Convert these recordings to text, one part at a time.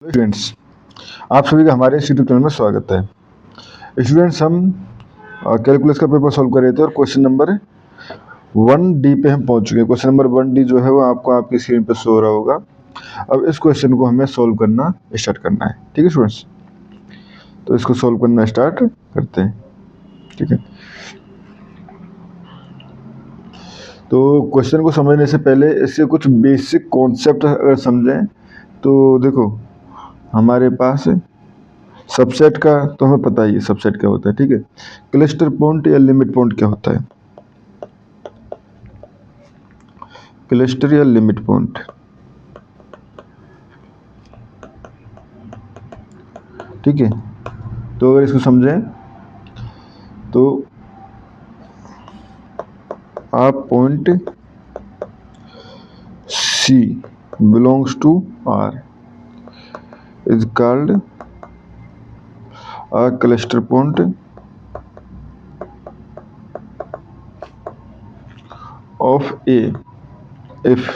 Students, आप सभी का हमारे इस यूट्यूब चैनल में स्वागत है। स्टूडेंट्स, हम कैलकुलस का पेपर सॉल्व कर रहे थे और क्वेश्चन नंबर 1D पे हम पहुंच चुके हैं। क्वेश्चन नंबर 1D जो है वो आपको आपकी स्क्रीन पे शो हो रहा होगा। अब इस क्वेश्चन को हमें सॉल्व करना स्टार्ट करना है। ठीक है स्टूडेंट्स, तो इसको सॉल्व करना स्टार्ट करते हैं। ठीक है, तो क्वेश्चन को समझने से पहले इसके कुछ बेसिक कॉन्सेप्ट अगर समझें तो देखो, हमारे पास सबसेट का तो हमें पता ही है सबसेट क्या होता है। ठीक है, क्लस्टर पॉइंट या लिमिट पॉइंट क्या होता है? क्लस्टर या लिमिट पॉइंट, ठीक है। तो अगर इसको समझें तो आप point C belongs to R is called a cluster point of A if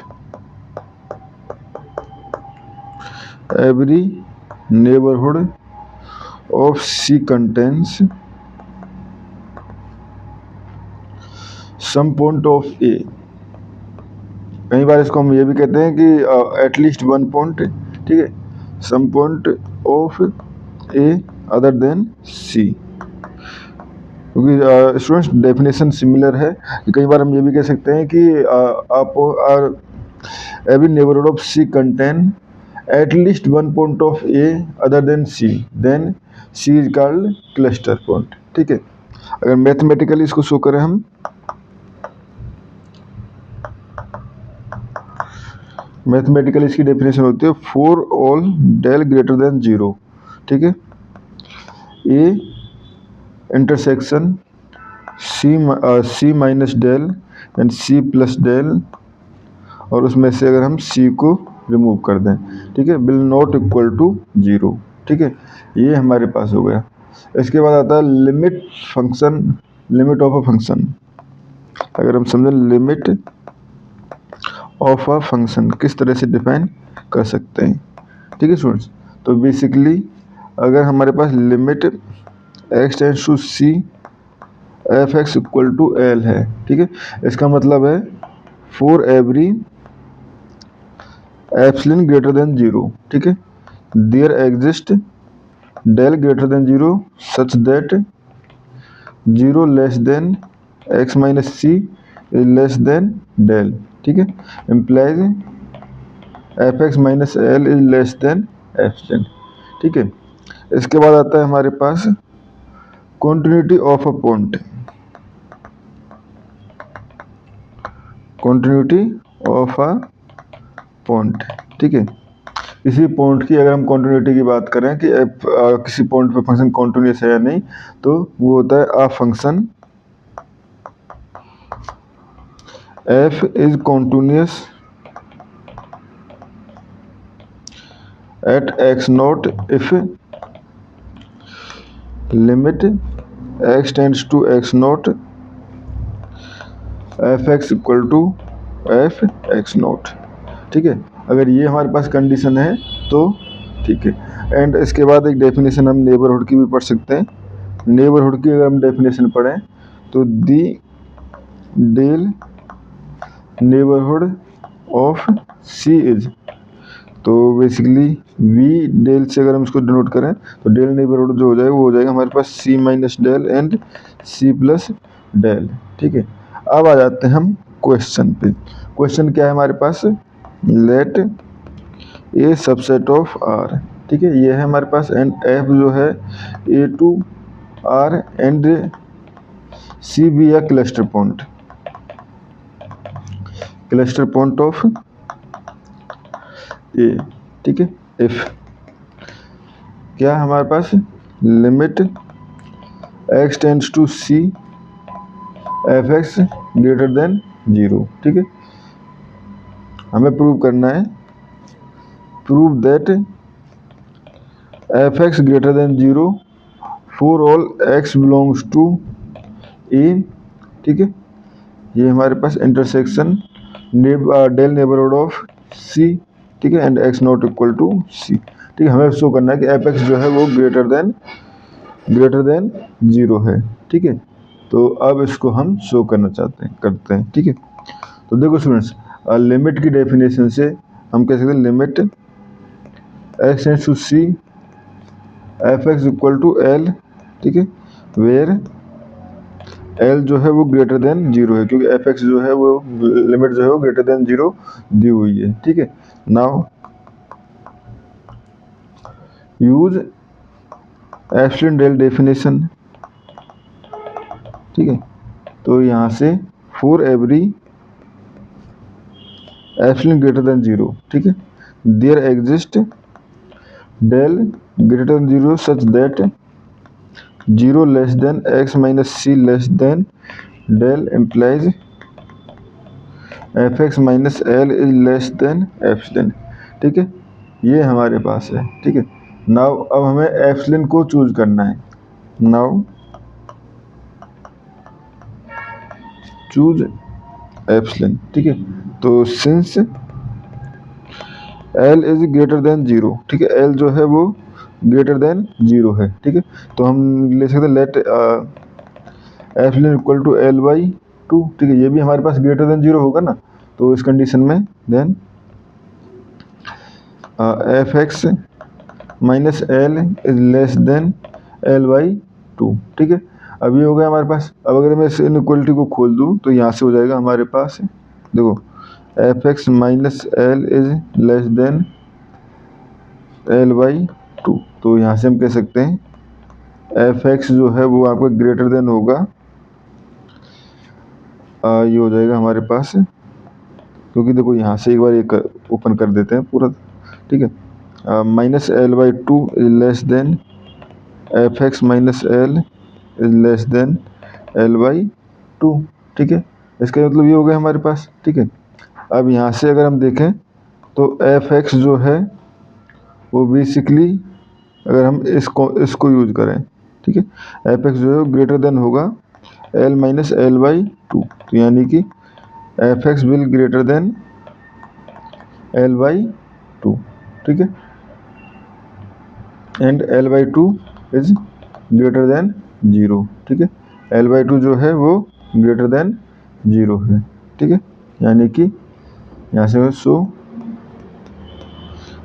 every neighborhood of C contains some point of A। कई बार इसको हम ये भी कहते हैं कि एटलीस्ट वन पॉइंट, ठीक है, some point of A other than C. क्योंकि स्टूडेंट्स डेफिनेशन सिमिलर है कि कई बार हम ये भी कह सकते हैं कि आप every neighbourhood of c contain at least one point of A other than c, then c is called cluster point. ठीक है, अगर मैथमेटिकली इसको शो करें हम, मैथमेटिकली इसकी डेफिनेशन होती है for all del greater than zero. ठीक है, A intersection c minus del and C plus del, और उसमें से अगर हम सी को रिमूव कर दें, ठीक है, will not equal to zero. ठीक है, ये हमारे पास हो गया। इसके बाद आता है limit function, limit of a function. अगर हम समझें लिमिट ऑफ अ फंक्शन किस तरह से डिफाइन कर सकते हैं। ठीक है स्टूडेंट्स, तो बेसिकली अगर हमारे पास limit x tends to c F x equal to L है, ठीक है, इसका मतलब है for every epsilon greater than zero, ठीक है, there exist del greater than zero such that zero less than x minus C is less than del. ठीक है, implies F x minus L is less than epsilon. ठीक है, इसके बाद आता है हमारे पास continuity of a point, continuity of a point. ठीक है, किसी पॉइंट की अगर हम कॉन्टिन्यूटी की बात करें कि किसी पॉइंट पे फंक्शन कॉन्टिन्यूस है या नहीं, तो वो होता है a function f is continuous at x nought if limit x tends to x nought f x equal to f x nought. ठीक है, अगर ये हमारे पास कंडीशन है तो ठीक है। एंड इसके बाद एक डेफिनेशन हम नेबरहुड की भी पढ़ सकते हैं। नेबरहुड की अगर हम डेफिनेशन पढ़ें तो the del neighbourhood of C is, तो बेसिकली वी डेल से अगर हम इसको डिनोट करें तो डेल नेबरहुड जो हो जाएगा वो हो जाएगा हमारे पास C minus del and C plus del. ठीक है, अब आ जाते हैं हम क्वेश्चन पे। क्वेश्चन क्या है हमारे पास, let A subset of R. ठीक है, ये है हमारे पास, एंड एफ जो है A to R and C be या cluster point, cluster point of A. ठीक है, इफ क्या है हमारे पास, limit x tends to C F X greater than zero. ठीक है, हमें प्रूव करना है, prove that F X greater than zero for all X belongs to A. ठीक है, ये हमारे पास intersection del neighbourhood of C, ठीक है, and X not equal to सी। ठीक है, हमें शो करना है कि एफ एक्स जो है वो ग्रेटर देन 0 है। ठीक है, तो अब इसको हम शो करना करते हैं। ठीक है, तो देखो स्टूडेंट्स, लिमिट की डेफिनेशन से हम कह सकते हैं limit x tends to C F x equal to l. ठीक है, वेयर एल जो है वो ग्रेटर देन 0 है, क्योंकि एफ एक्स जो है वो लिमिट जो है वो ग्रेटर देन 0 दी हुई है। ठीक है, now use epsilon del definition. ठीक है, तो यहाँ से for every epsilon greater than 0, ठीक है, there exist del greater than 0 such that 0 less than x minus c less than del implies F x minus L is less than epsilon. ठीक है, ये हमारे पास है। ठीक है, नाउ अब हमें एप्सिलॉन को चूज करना है। Now choose epsilon. ठीक है, तो since L is greater than 0, ठीक है, एल जो है वो ग्रेटर देन 0 है। ठीक है, तो हम ले सकते हैं let epsilon equal to l by 2। ठीक है, ये भी हमारे पास ग्रेटर देन 0 होगा ना, तो इस कंडीशन में then f x minus L is less than l by 2। ठीक है, अब ये हो गया हमारे पास। अब अगर मैं इस इनइक्वलिटी को खोल दूँ तो यहाँ से हो जाएगा हमारे पास, देखो, F x minus L is less than l by 2। तो यहाँ से हम कह सकते हैं एफ एक्स जो है वो आपका ग्रेटर देन होगा, ये हो जाएगा हमारे पास, क्योंकि देखो यहाँ से एक बार एक ओपन कर देते हैं पूरा। ठीक है, minus L by 2 is less then f x minus L is less than l by 2। ठीक है, इसका मतलब ये हो गया हमारे पास। ठीक है, अब यहाँ से अगर हम देखें तो एफ एक्स जो है वो बेसिकली अगर हम इसको यूज करें, ठीक है, एफ एक्स जो है ग्रेटर देन होगा एल माइनस एल बाई 2। तो यानी कि F X will greater then l by 2। ठीक है, and L by 2 is greater than 0। ठीक है, एल बाई 2 जो है वो ग्रेटर देन 0 है। ठीक है, यानी कि यहाँ से so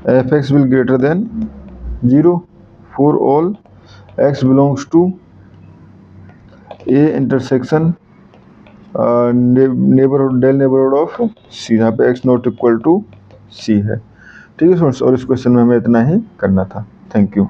F X will greater than 0 for all X belongs to A intersection neighbourhood del neighbourhood of C, यहाँ पे X not equal to C है। ठीक है स्टूडेंट्स, और इस क्वेश्चन में हमें इतना ही करना था। Thank you.